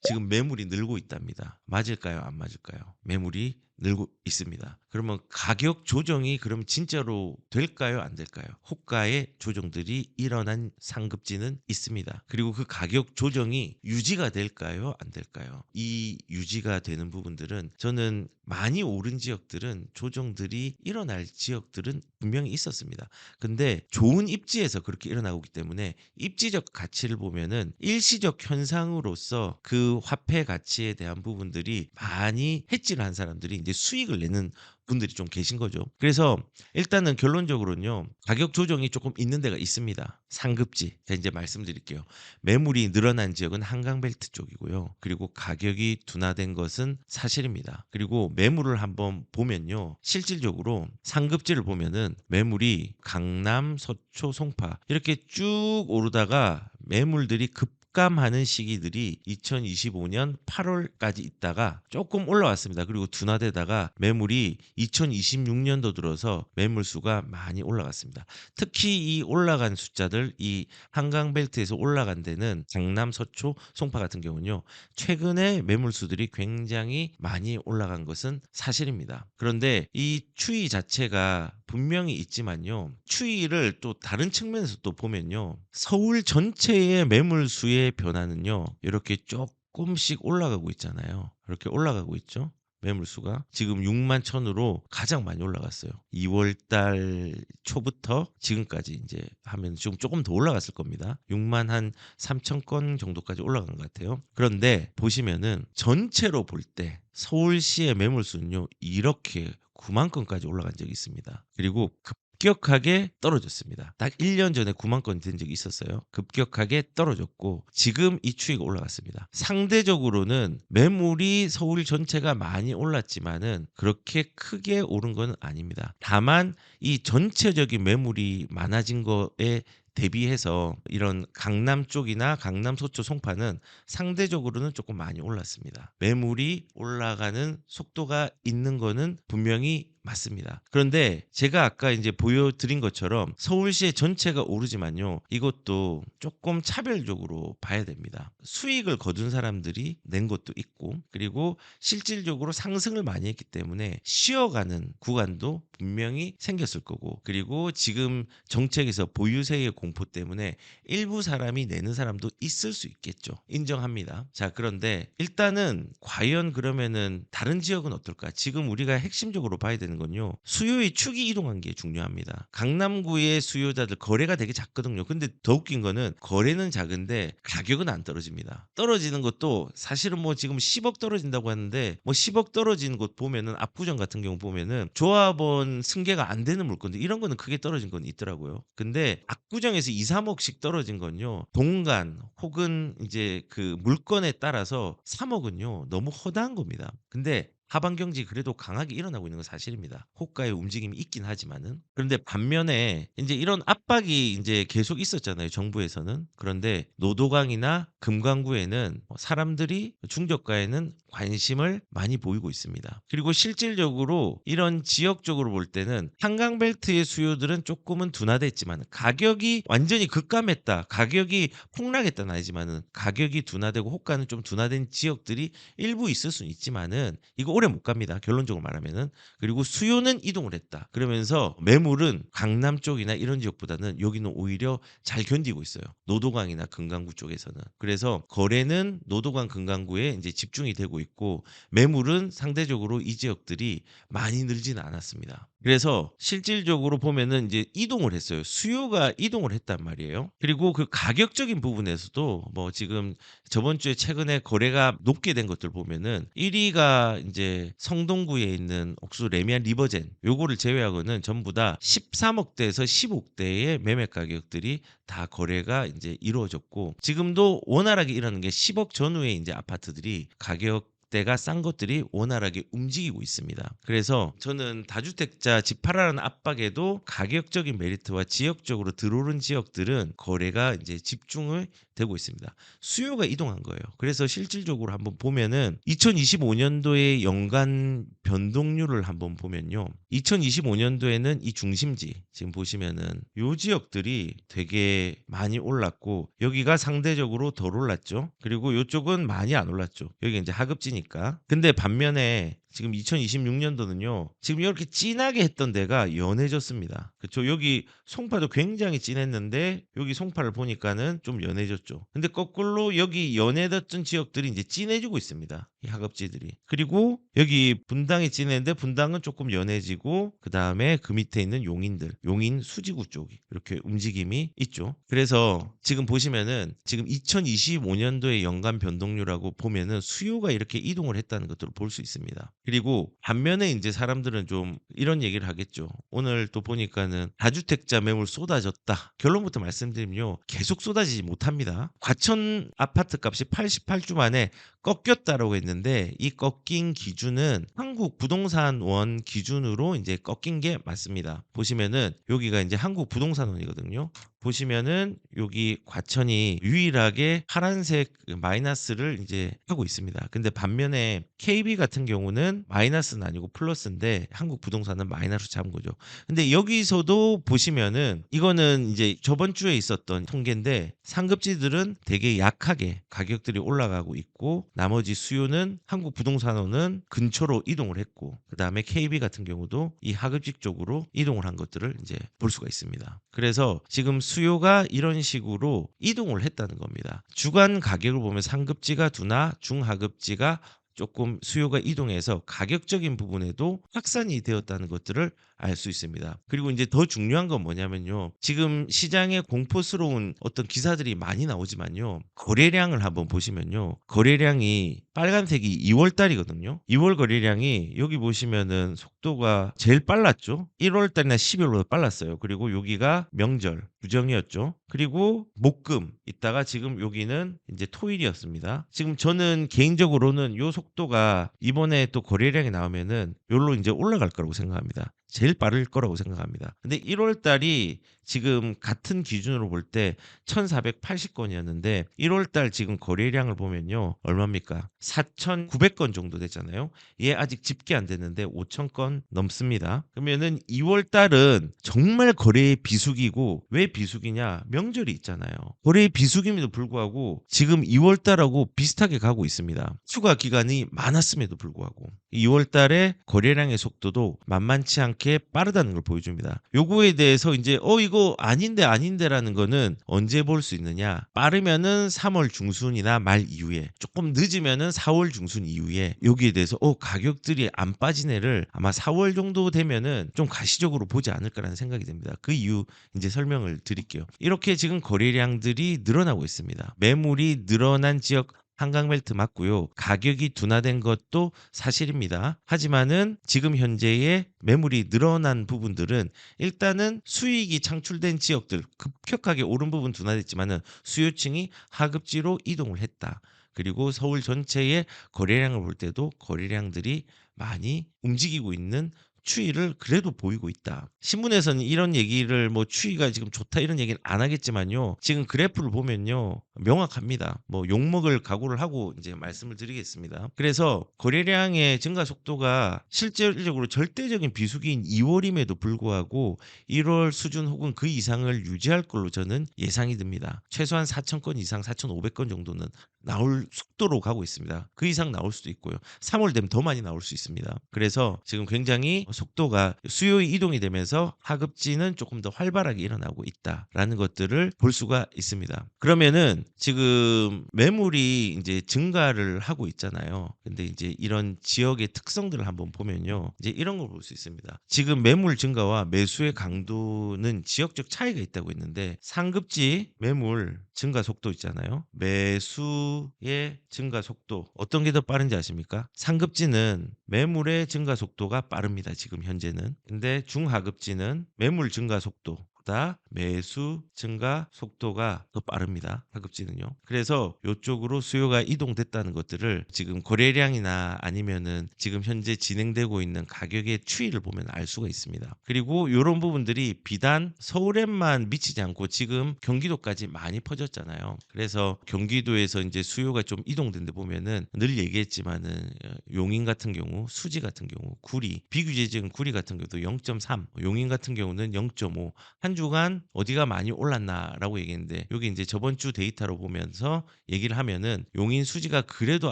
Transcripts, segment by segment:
지금 매물이 늘고 있답니다. 맞을까요? 안 맞을까요? 매물이 늘고 있습니다. 그러면 가격 조정이 그럼 진짜로 될까요? 안 될까요? 호가의 조정들이 일어난 상급지는 있습니다. 그리고 그 가격 조정이 유지가 될까요? 안 될까요? 이 유지가 되는 부분들은 저는 많이 오른 지역들은 조정들이 일어날 지역들은 분명히 있었습니다. 근데 좋은 입지에서 그렇게 일어나고 있기 때문에 입지적 가치를 보면은 일시적 현상으로서 그 화폐 가치에 대한 부분들이 많이 해지를 한 사람들이 이제 수익을 내는 분들이 좀 계신 거죠. 그래서 일단은 결론적으로는요. 가격 조정이 조금 있는 데가 있습니다. 상급지. 제가 이제 말씀드릴게요. 매물이 늘어난 지역은 한강벨트 쪽이고요. 그리고 가격이 둔화된 것은 사실입니다. 그리고 매물을 한번 보면요. 실질적으로 상급지를 보면은 매물이 강남, 서초, 송파 이렇게 쭉 오르다가 매물들이 급감하는 시기들이 2025년 8월까지 있다가 조금 올라왔습니다. 그리고 둔화되다가 매물이 2026년도 들어서 매물 수가 많이 올라갔습니다. 특히 이 올라간 숫자들 이 한강벨트에서 올라간 데는 강남, 서초, 송파 같은 경우는요. 최근에 매물 수들이 굉장히 많이 올라간 것은 사실입니다. 그런데 이 추이 자체가 분명히 있지만요. 추이를 또 다른 측면에서 또 보면요. 서울 전체의 매물 수의 변화는요. 이렇게 조금씩 올라가고 있잖아요. 이렇게 올라가고 있죠. 매물수가 지금 6만 천으로 가장 많이 올라갔어요. 2월 달 초부터 지금까지 이제 하면 지금 조금 더 올라갔을 겁니다. 6만 한 3천 건 정도까지 올라간 것 같아요. 그런데 보시면은 전체로 볼 때 서울시의 매물수는요. 이렇게 9만 건까지 올라간 적이 있습니다. 그리고 급격하게 떨어졌습니다. 딱 1년 전에 9만 건이 된 적이 있었어요. 급격하게 떨어졌고 지금 이 추이가 올라갔습니다. 상대적으로는 매물이 서울 전체가 많이 올랐지만은 그렇게 크게 오른 건 아닙니다. 다만 이 전체적인 매물이 많아진 거에 대비해서 이런 강남 쪽이나 강남 서초 송파는 상대적으로는 조금 많이 올랐습니다. 매물이 올라가는 속도가 있는 거는 분명히 맞습니다. 그런데 제가 아까 이제 보여드린 것처럼 서울시의 전체가 오르지만요. 이것도 조금 차별적으로 봐야 됩니다. 수익을 거둔 사람들이 낸 것도 있고 그리고 실질적으로 상승을 많이 했기 때문에 쉬어가는 구간도 분명히 생겼을 거고 그리고 지금 정책에서 보유세의 공포 때문에 일부 사람이 내는 사람도 있을 수 있겠죠. 인정합니다. 자, 그런데 일단은 과연 그러면은 다른 지역은 어떨까? 지금 우리가 핵심적으로 봐야 되는 건요. 수요의 축이 이동한 게 중요합니다. 강남구의 수요자들 거래가 되게 작거든요. 근데 더 웃긴 거는 거래는 작은데 가격은 안 떨어집니다. 떨어지는 것도 사실은 뭐 지금 10억 떨어진다고 하는데 뭐 10억 떨어지는 곳 보면은 압구정 같은 경우 보면은 조합원 승계가 안 되는 물건들 이런 거는 크게 떨어진 건 있더라고요. 근데 압구정에서 2, 3억씩 떨어진 건요. 동간 혹은 이제 그 물건에 따라서 3억은요. 너무 허다한 겁니다. 근데 하방 경직이 그래도 강하게 일어나고 있는 건 사실입니다. 호가의 움직임이 있긴 하지만은. 그런데 반면에 인제 이런 압박이 인제 계속 있었잖아요, 정부에서는. 그런데 노도강이나 금강구에는 사람들이 중저가에는 관심을 많이 보이고 있습니다. 그리고 실질적으로 이런 지역적으로 볼 때는 한강벨트의 수요들은 쪼끔은 둔화됐지만 가격이 완전히 급감했다, 가격이 폭락했다는 아니지만은 가격이 둔화되고 호가는 좀 둔화된 지역들이 일부 있을 수는 있지만은 이거 오래 못 갑니다. 결론적으로 말하면은. 그리고 수요는 이동을 했다. 그러면서 매물은 강남 쪽이나 이런 지역보다는 여기는 오히려 잘 견디고 있어요. 노도강이나 금강구 쪽에서는. 그래서 거래는 노도강, 금강구에 이제 집중이 되고 있고 매물은 상대적으로 이 지역들이 많이 늘지는 않았습니다. 그래서 실질적으로 보면은 이제 이동을 했어요. 수요가 이동을 했단 말이에요. 그리고 그 가격적인 부분에서도 뭐 지금 저번 주에 최근에 거래가 높게 된 것들 보면은 1위가 이제 성동구에 있는 옥수 레미안 리버젠 요거를 제외하고는 전부 다 13억대에서 15억대의 매매 가격들이 다 거래가 이제 이루어졌고 지금도 원활하게 일어나는 게 10억 전후의 이제 아파트들이 가격 대가 싼 것들이 원활하게 움직이고 있습니다. 그래서 저는 다주택자 집 팔아라는 압박에도 가격적인 메리트와 지역적으로 들어오는 지역들은 거래가 이제 집중을 되고 있습니다. 수요가 이동한 거예요. 그래서 실질적으로 한번 보면은 2025년도의 연간 변동률을 한번 보면요. 2025년도에는 이 중심지 지금 보시면은 요 지역들이 되게 많이 올랐고 여기가 상대적으로 덜 올랐죠. 그리고 요쪽은 많이 안 올랐죠. 여기 이제 하급지니까. 근데 반면에 지금 2026년도는요. 지금 이렇게 진하게 했던 데가 연해졌습니다. 그쵸? 여기 송파도 굉장히 진했는데 여기 송파를 보니까는 좀 연해졌죠. 근데 거꾸로 여기 연해졌던 지역들이 이제 진해지고 있습니다. 이 하급지들이. 그리고 여기 분당이 진했는데 분당은 조금 연해지고 그다음에 그 밑에 있는 용인들, 용인 수지구 쪽이 이렇게 움직임이 있죠. 그래서 지금 보시면은 지금 2025년도의 연간 변동률하고 보면은 수요가 이렇게 이동을 했다는 것들을 볼 수 있습니다. 그리고 반면에 이제 사람들은 좀 이런 얘기를 하겠죠. 오늘 또 보니까는 다주택자 매물 쏟아졌다. 결론부터 말씀드리면요. 계속 쏟아지지 못합니다. 과천 아파트 값이 88주 만에 꺾였다라고 했는데 이 꺾인 기준은 한국 부동산원 기준으로 이제 꺾인 게 맞습니다. 보시면은 여기가 이제 한국 부동산원이거든요. 보시면은 여기 과천이 유일하게 파란색 마이너스를 이제 하고 있습니다. 근데 반면에 KB 같은 경우는 마이너스는 아니고 플러스인데 한국 부동산은 마이너스 잡은 거죠. 근데 여기서도 보시면은 이거는 이제 저번 주에 있었던 통계인데 상급지들은 되게 약하게 가격들이 올라가고 있고 나머지 수요는 한국 부동산원은 근처로 이동을 했고 그다음에 KB 같은 경우도 이 하급직 쪽으로 이동을 한 것들을 이제 볼 수가 있습니다. 그래서 지금 수요가 이런 식으로 이동을 했다는 겁니다. 주간 가격을 보면 상급지가 둔화, 중하급지가 조금 수요가 이동해서 가격적인 부분에도 확산이 되었다는 것들을 알 수 있습니다. 그리고 이제 더 중요한 건 뭐냐면요. 지금 시장에 공포스러운 어떤 기사들이 많이 나오지만요. 거래량을 한번 보시면요. 거래량이 빨간색이 2월 달이거든요. 2월 거래량이 여기 보시면은 속도가 제일 빨랐죠. 1월 달이나 12월보다 빨랐어요. 그리고 여기가 명절, 구정이었죠. 그리고 목금 있다가 지금 여기는 이제 토일이었습니다. 지금 저는 개인적으로는 요 속도가 이번에 또 거래량이 나오면은 요로 이제 올라갈 거라고 생각합니다. 제일 빠를 거라고 생각합니다. 근데 1월 달이 지금 같은 기준으로 볼 때 1,480건이었는데 1월 달 지금 거래량을 보면요. 얼마입니까? 4,900건 정도 됐잖아요. 얘 아직 집계 안 됐는데 5,000건 넘습니다. 그러면은 2월 달은 정말 거래의 비수기고 왜 비수기냐? 명절이 있잖아요. 거래의 비수기임에도 불구하고 지금 2월 달하고 비슷하게 가고 있습니다. 휴가 기간이 많았음에도 불구하고 2월 달에 거래량의 속도도 만만치 않게 빠르다는 걸 보여줍니다. 요거에 대해서 이제 이거 아닌데라는 거는 언제 볼 수 있느냐? 빠르면은 3월 중순이나 말 이후에, 조금 늦으면은 4월 중순 이후에 여기에 대해서 가격들이 안 빠진 애를 아마 4월 정도 되면은 좀 가시적으로 보지 않을까라는 생각이 듭니다. 그 이유 이제 설명을 드릴게요. 이렇게 지금 거래량들이 늘어나고 있습니다. 매물이 늘어난 지역 한강벨트 맞고요. 가격이 둔화된 것도 사실입니다. 하지만은 지금 현재의 매물이 늘어난 부분들은 일단은 수익이 창출된 지역들 급격하게 오른 부분 둔화됐지만은 수요층이 하급지로 이동을 했다. 그리고 서울 전체의 거래량을 볼 때도 거래량들이 많이 움직이고 있는 추이를 그래도 보이고 있다. 신문에서는 이런 얘기를 뭐 추이가 지금 좋다 이런 얘기는 안 하겠지만요. 지금 그래프를 보면요. 명확합니다. 뭐 욕먹을 각오를 하고 이제 말씀을 드리겠습니다. 그래서 거래량의 증가 속도가 실질적으로 절대적인 비수기인 2월임에도 불구하고 1월 수준 혹은 그 이상을 유지할 걸로 저는 예상이 듭니다. 최소한 4,000건 이상 4,500건 정도는 나올 속도로 가고 있습니다. 그 이상 나올 수도 있고요. 3월 되면 더 많이 나올 수 있습니다. 그래서 지금 굉장히 속도가 수요의 이동이 되면서 하급지는 조금 더 활발하게 일어나고 있다라는 것들을 볼 수가 있습니다. 그러면은 지금 매물이 이제 증가를 하고 있잖아요. 근데 이제 이런 지역의 특성들을 한번 보면요. 이제 이런 걸 볼 수 있습니다. 지금 매물 증가와 매수의 강도는 지역적 차이가 있다고 했는데 상급지 매물 증가 속도 있잖아요. 매수의 증가 속도 어떤 게 더 빠른지 아십니까? 상급지는 매물의 증가 속도가 빠릅니다. 지금 현재는. 근데 중하급지는 매물 증가 속도 보다 매수 증가 속도가 더 빠릅니다. 하급지는요. 그래서 요쪽으로 수요가 이동됐다는 것들을 지금 거래량이나 아니면은 지금 현재 진행되고 있는 가격의 추이를 보면 알 수가 있습니다. 그리고 이런 부분들이 비단 서울에만 미치지 않고 지금 경기도까지 많이 퍼졌잖아요. 그래서 경기도에서 이제 수요가 좀 이동된 데 보면은 늘 얘기했지만은 용인 같은 경우, 수지 같은 경우, 구리, 비규제 지금 구리 같은 경우도 0.3, 용인 같은 경우는 0.5. 한 주간 어디가 많이 올랐나라고 얘기했는데 여기 이제 저번 주 데이터로 보면서 얘기를 하면은 용인 수지가 그래도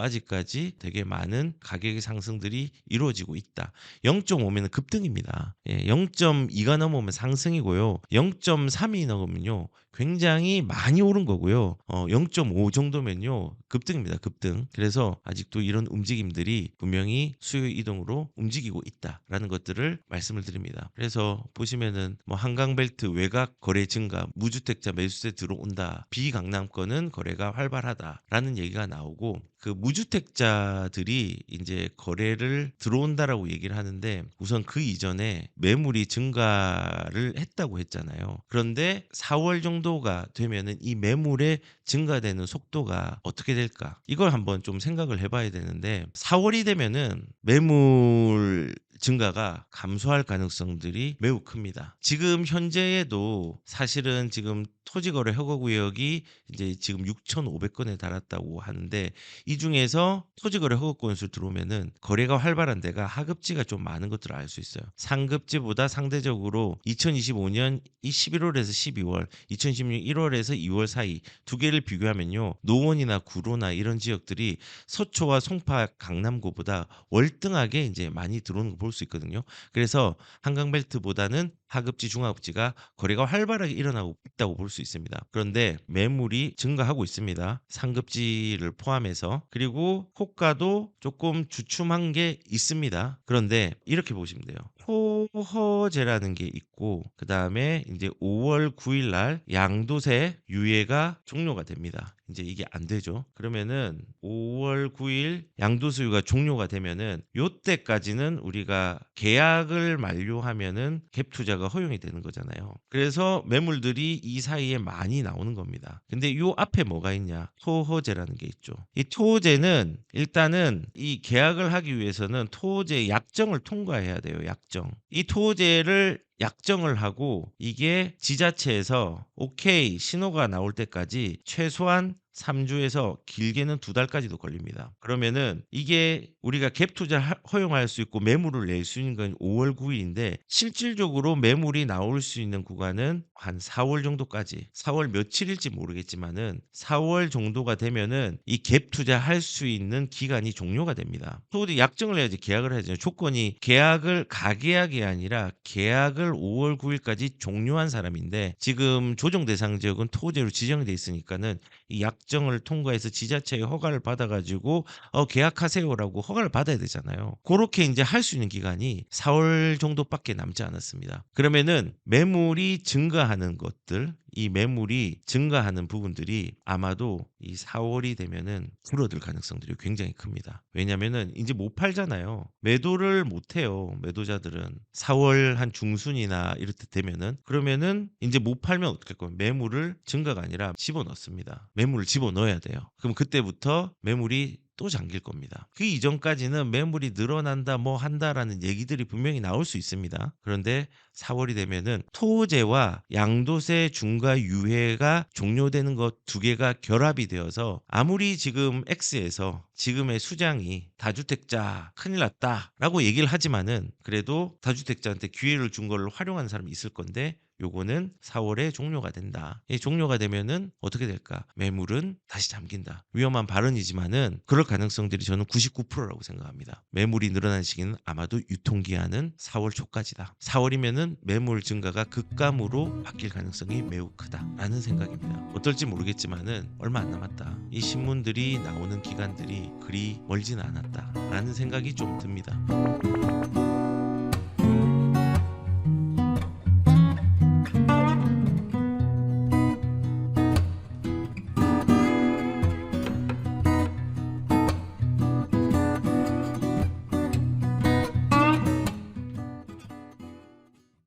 아직까지 되게 많은 가격의 상승들이 이루어지고 있다. 0.5면 급등입니다. 0.2가 넘으면 상승이고요. 0.3이 넘으면요. 굉장히 많이 오른 거고요. 0.5 정도면요. 급등입니다. 급등. 그래서 아직도 이런 움직임들이 분명히 수요 이동으로 움직이고 있다라는 것들을 말씀을 드립니다. 그래서 보시면은 뭐 한강벨트 외곽 거래 증가, 무주택자 매수세 들어온다. 비강남권은 거래가 활발하다라는 얘기가 나오고 그 무주택자들이 이제 거래를 들어온다라고 얘기를 하는데 우선 그 이전에 매물이 증가를 했다고 했잖아요. 그런데 4월 정도가 되면은 이 매물의 증가되는 속도가 어떻게 될까? 이걸 한번 좀 생각을 해봐야 되는데 4월이 되면은 매물 증가가 감소할 가능성들이 매우 큽니다. 지금 현재에도 사실은 지금 토지거래 허가구역이 이제 지금 6,500건에 달았다고 하는데 이 중에서 토지거래 허가 건수 들어오면은 거래가 활발한 데가 하급지가 좀 많은 것들을 알 수 있어요. 상급지보다 상대적으로 2025년 11월에서 12월, 2016년 1월에서 2월 사이 두 개를 비교하면요. 노원이나 구로나 이런 지역들이 서초와 송파, 강남구보다 월등하게 이제 많이 들어오는 거 볼 수 있거든요. 그래서 한강벨트보다는 하급지, 중하급지가 거래가 활발하게 일어나고 있다고 볼 수 있습니다. 그런데 매물이 증가하고 있습니다. 상급지를 포함해서. 그리고 호가도 조금 주춤한 게 있습니다. 그런데 이렇게 보시면 돼요. 토허제라는 게 있고 그 다음에 이제 5월 9일 날 양도세 유예가 종료가 됩니다. 이제 이게 안 되죠. 그러면은 5월 9일 양도소유가 종료가 되면은 요때까지는 우리가 계약을 만료하면은 갭 투자가 허용이 되는 거잖아요. 그래서 매물들이 이 사이에 많이 나오는 겁니다. 근데 요 앞에 뭐가 있냐? 토호제라는 게 있죠. 이 토호제는 일단은 이 계약을 하기 위해서는 토호제 약정을 통과해야 돼요. 약정. 이 토호제를 약정을 하고 이게 지자체에서 오케이 신호가 나올 때까지 최소한 3주에서 길게는 2달까지도 걸립니다. 그러면은 이게 우리가 갭 투자 허용할 수 있고 매물을 낼 수 있는 건 5월 9일인데 실질적으로 매물이 나올 수 있는 구간은 한 4월 정도까지 4월 며칠일지 모르겠지만은 4월 정도가 되면은 이 갭 투자 할 수 있는 기간이 종료가 됩니다. 또 약정을 해야지 계약을 해야죠. 조건이 계약을 가계약이 아니라 계약을 5월 9일까지 종료한 사람인데 지금 조정 대상 지역은 토지로 지정돼 있으니까는 이 약정을 통과해서 지자체의 허가를 받아가지고 계약하세요라고 허가를 받아야 되잖아요. 그렇게 이제 할 수 있는 기간이 4월 정도밖에 남지 않았습니다. 그러면은 매물이 증가하는 것들, 이 매물이 증가하는 부분들이 아마도 이 4월이 되면은 줄어들 가능성들이 굉장히 큽니다. 왜냐면은 이제 못 팔잖아요. 매도를 못 해요. 매도자들은 4월 한 중순이나 이럴 때 되면은 그러면은 이제 못 팔면 어떻게 할 거예요? 매물을 증가가 아니라 집어넣습니다. 매물을 집어넣어야 돼요. 그럼 그때부터 매물이 또 잠길 겁니다. 그 이전까지는 매물이 늘어난다 뭐 한다라는 얘기들이 분명히 나올 수 있습니다. 그런데 4월이 되면은 토지와 양도세 중과 유예가 종료되는 것 두 개가 결합이 되어서 아무리 지금 X에서 지금의 수장이 다주택자 큰일 났다라고 얘기를 하지만은 그래도 다주택자한테 기회를 준 걸 활용하는 사람이 있을 건데 요거는 4월에 종료가 된다. 이 종료가 되면은 어떻게 될까? 매물은 다시 잠긴다. 위험한 발언이지만은 그럴 가능성들이 저는 99%라고 생각합니다. 매물이 늘어난 시기는 아마도 유통기한은 4월 초까지다. 4월이면은 매물 증가가 급감으로 바뀔 가능성이 매우 크다라는 생각입니다. 어떨지 모르겠지만은 얼마 안 남았다. 이 신문들이 나오는 기간들이 그리 멀지는 않았다라는 생각이 좀 듭니다.